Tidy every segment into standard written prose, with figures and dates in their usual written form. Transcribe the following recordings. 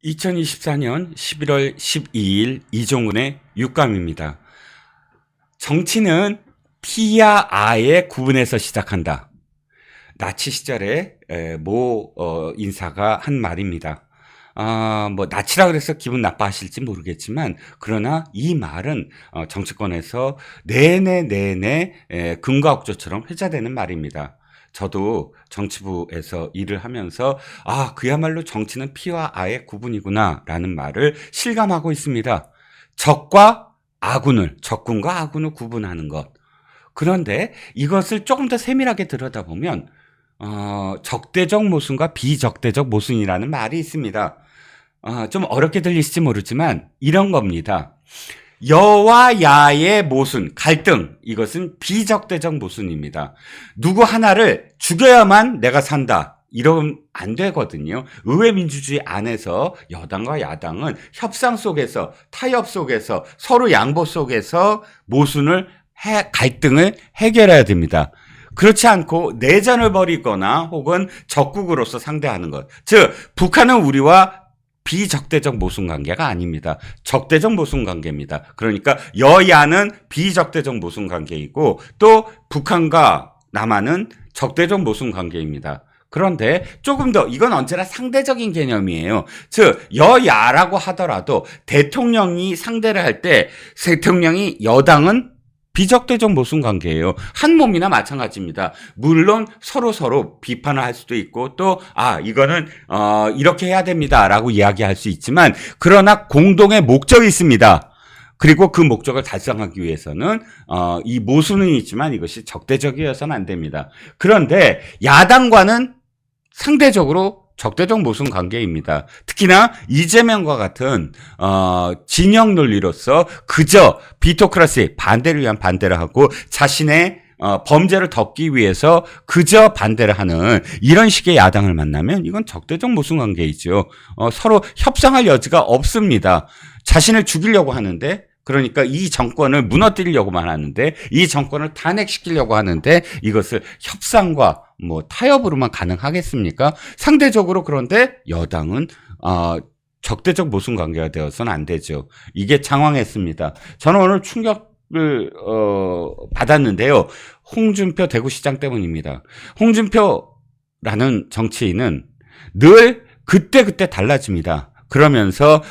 2024년 11월 12일 이종훈의 육감입니다. 정치는 피와 아의 구분에서 시작한다. 나치 시절에 모 인사가 한 말입니다. 나치라 그래서 기분 나빠하실지 모르겠지만, 그러나 이 말은 정치권에서 내내 금과 억조처럼 회자되는 말입니다. 저도 정치부에서 일을 하면서 그야말로 정치는 피와 아의 구분이구나 라는 말을 실감하고 있습니다. 적군과 아군을 구분하는 것. 그런데 이것을 조금 더 세밀하게 들여다보면 적대적 모순과 비적대적 모순이라는 말이 있습니다. 좀 어렵게 들리실지 모르지만 이런 겁니다. 여와 야의 모순, 갈등, 이것은 비적대적 모순입니다. 누구 하나를 죽여야만 내가 산다, 이러면 안 되거든요. 의회민주주의 안에서 여당과 야당은 협상 속에서, 타협 속에서, 서로 양보 속에서 갈등을 해결해야 됩니다. 그렇지 않고 내전을 벌이거나 혹은 적국으로서 상대하는 것. 즉, 북한은 우리와 비적대적 모순관계가 아닙니다. 적대적 모순관계입니다. 그러니까 여야는 비적대적 모순관계이고, 또 북한과 남한은 적대적 모순관계입니다. 그런데 조금 더, 이건 언제나 상대적인 개념이에요. 즉, 여야라고 하더라도 대통령이 상대를 할 때 대통령이 여당은 비적대적 모순관계예요. 한 몸이나 마찬가지입니다. 물론 서로 비판을 할 수도 있고, 또 이거는 이렇게 해야 됩니다라고 이야기할 수 있지만, 그러나 공동의 목적이 있습니다. 그리고 그 목적을 달성하기 위해서는 이 모순은 있지만 이것이 적대적이어서는 안 됩니다. 그런데 야당과는 상대적으로 적대적 모순 관계입니다. 특히나 이재명과 같은 진영 논리로서 그저 비토크라시, 반대를 위한 반대를 하고 자신의 범죄를 덮기 위해서 그저 반대를 하는 이런 식의 야당을 만나면 이건 적대적 모순 관계이죠. 서로 협상할 여지가 없습니다. 자신을 죽이려고 하는데, 그러니까 이 정권을 무너뜨리려고만 하는데, 이 정권을 탄핵시키려고 하는데, 이것을 협상과 타협으로만 가능하겠습니까? 상대적으로, 그런데 여당은 적대적 모순 관계가 되어서는 안 되죠. 이게 장황했습니다. 저는 오늘 충격을 받았는데요. 홍준표 대구시장 때문입니다. 홍준표라는 정치인은 늘 그때 달라집니다. 그러면서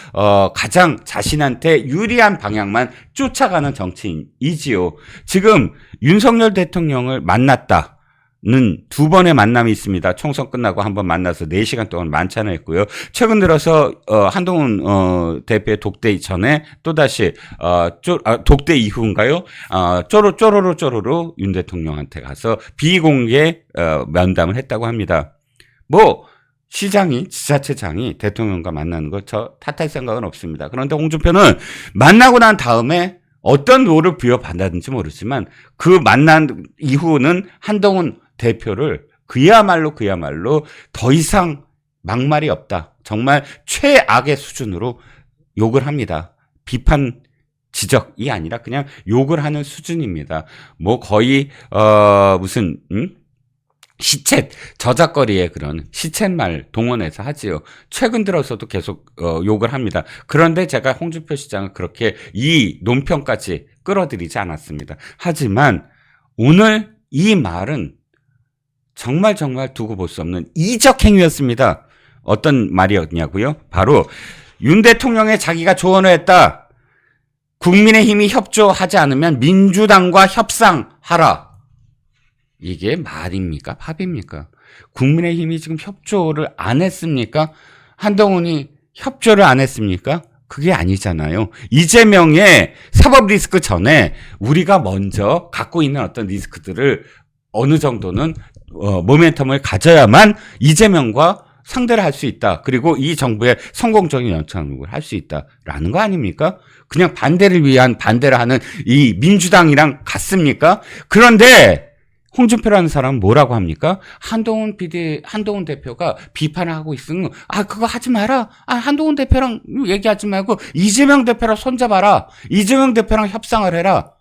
가장 자신한테 유리한 방향만 쫓아가는 정치인이지요. 지금 윤석열 대통령을 만났다는 두 번의 만남이 있습니다. 총선 끝나고 한번 만나서 4시간 동안 만찬을 했고요. 최근 들어서 한동훈 대표의 독대 전에 또다시 독대 이후인가요? 쪼로로 윤 대통령한테 가서 비공개 면담을 했다고 합니다. 지자체장이 대통령과 만나는 거 저 탓할 생각은 없습니다. 그런데 홍준표는 만나고 난 다음에 어떤 롤을 부여받았는지 모르지만 그 만난 이후는 한동훈 대표를 그야말로 더 이상 막말이 없다, 정말 최악의 수준으로 욕을 합니다. 비판 지적이 아니라 그냥 욕을 하는 수준입니다. 거의 시쳇, 저작거리의 그런 시쳇말 동원해서 하지요. 최근 들어서도 계속 욕을 합니다. 그런데 제가 홍준표 시장을 그렇게 이 논평까지 끌어들이지 않았습니다. 하지만 오늘 이 말은 정말 두고 볼 수 없는 이적 행위였습니다. 어떤 말이었냐고요? 바로 윤 대통령의 자기가 조언을 했다. 국민의힘이 협조하지 않으면 민주당과 협상하라. 이게 말입니까? 팝입니까? 국민의힘이 지금 협조를 안 했습니까? 한동훈이 협조를 안 했습니까? 그게 아니잖아요. 이재명의 사법 리스크 전에 우리가 먼저 갖고 있는 어떤 리스크들을 어느 정도는 모멘텀을 가져야만 이재명과 상대를 할 수 있다. 그리고 이 정부의 성공적인 연착륙을 할 수 있다라는 거 아닙니까? 그냥 반대를 위한 반대를 하는 이 민주당이랑 같습니까? 그런데 홍준표라는 사람은 뭐라고 합니까? 한동훈 대표가 비판을 하고 있으면 그거 하지 마라. 한동훈 대표랑 얘기하지 말고 이재명 대표랑 손잡아라. 이재명 대표랑 협상을 해라.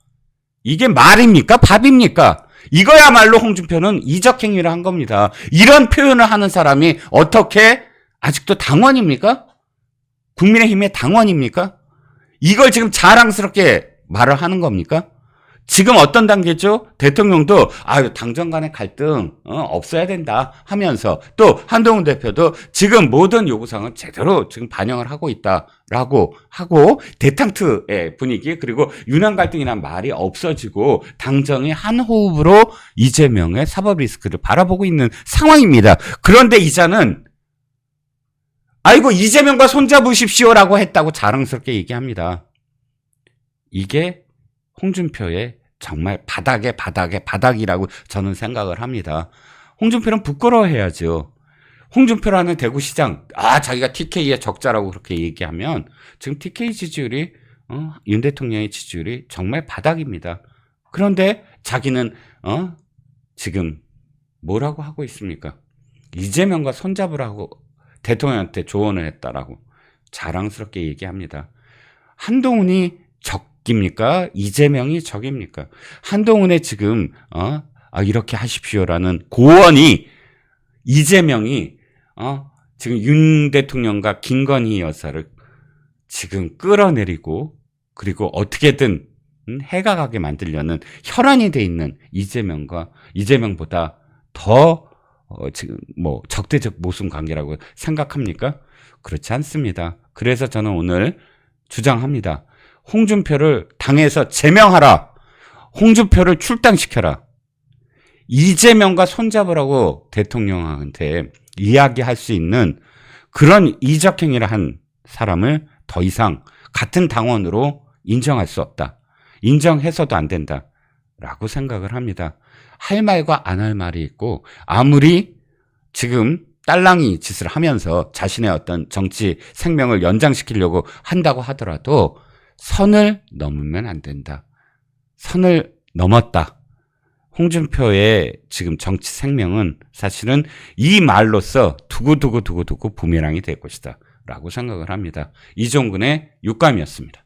이게 말입니까? 밥입니까? 이거야말로 홍준표는 이적 행위를 한 겁니다. 이런 표현을 하는 사람이 어떻게 아직도 당원입니까? 국민의힘의 당원입니까? 이걸 지금 자랑스럽게 말을 하는 겁니까? 지금 어떤 단계죠? 대통령도 당정 간의 갈등 없어야 된다 하면서 또 한동훈 대표도 지금 모든 요구사항은 제대로 지금 반영을 하고 있다라고 하고 대탕트의 분위기 그리고 윤한 갈등이란 말이 없어지고 당정이 한 호흡으로 이재명의 사법 리스크를 바라보고 있는 상황입니다. 그런데 이자는 아이고 이재명과 손잡으십시오라고 했다고 자랑스럽게 얘기합니다. 이게 홍준표의 정말 바닥이라고 저는 생각을 합니다. 홍준표는 부끄러워해야죠. 홍준표라는 대구시장, 자기가 TK의 적자라고 그렇게 얘기하면 지금 TK 지지율이, 윤 대통령의 지지율이 정말 바닥입니다. 그런데 자기는, 지금 뭐라고 하고 있습니까? 이재명과 손잡으라고 대통령한테 조언을 했다라고 자랑스럽게 얘기합니다. 한동훈이 적입니까? 이재명이 적입니까? 한동훈의 지금 이렇게 하십시오라는 고언이 이재명이 지금 윤 대통령과 김건희 여사를 지금 끌어내리고 그리고 어떻게든 해가 가게 만들려는 혈안이 돼 있는 이재명보다 더 지금 뭐 적대적 모순 관계라고 생각합니까? 그렇지 않습니다. 그래서 저는 오늘 주장합니다. 홍준표를 당에서 제명하라. 홍준표를 출당시켜라. 이재명과 손잡으라고 대통령한테 이야기할 수 있는 그런 이적행위를 한 사람을 더 이상 같은 당원으로 인정할 수 없다. 인정해서도 안 된다라고 생각을 합니다. 할 말과 안 할 말이 있고 아무리 지금 딸랑이 짓을 하면서 자신의 어떤 정치 생명을 연장시키려고 한다고 하더라도 선을 넘으면 안 된다. 선을 넘었다. 홍준표의 지금 정치 생명은 사실은 이 말로써 두고두고 부메랑이 될 것이다. 라고 생각을 합니다. 이종근의 육감이었습니다.